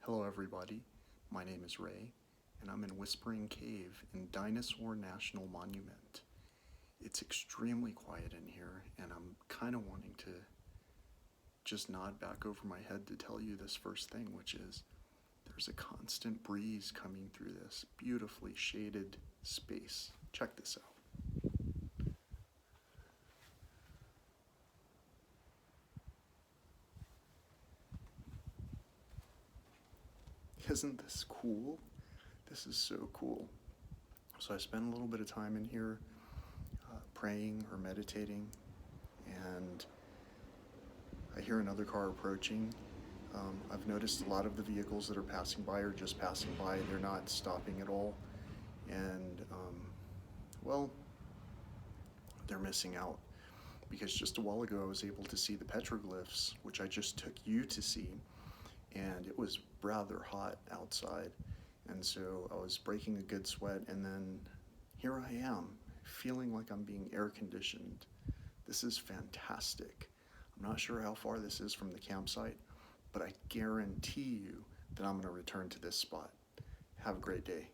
Hello everybody, my name is Ray, and I'm in Whispering Cave in Dinosaur National Monument. It's extremely quiet in here, and I'm kind of wanting to just nod back over my head to tell you this first thing, which is there's a constant breeze coming through this beautifully shaded space. Check this out. Isn't this cool? This is so cool. So I spent a little bit of time in here praying or meditating, and I hear another car approaching. I've noticed a lot of the vehicles that are passing by are just passing by. They're not stopping at all. And, well, they're missing out. Because just a while ago I was able to see the petroglyphs, which I just took you to see, and it was rather hot outside. And so I was breaking a good sweat, and then here I am, feeling like I'm being air conditioned. This is fantastic. I'm not sure how far this is from the campsite, but I guarantee you that I'm going to return to this spot. Have a great day.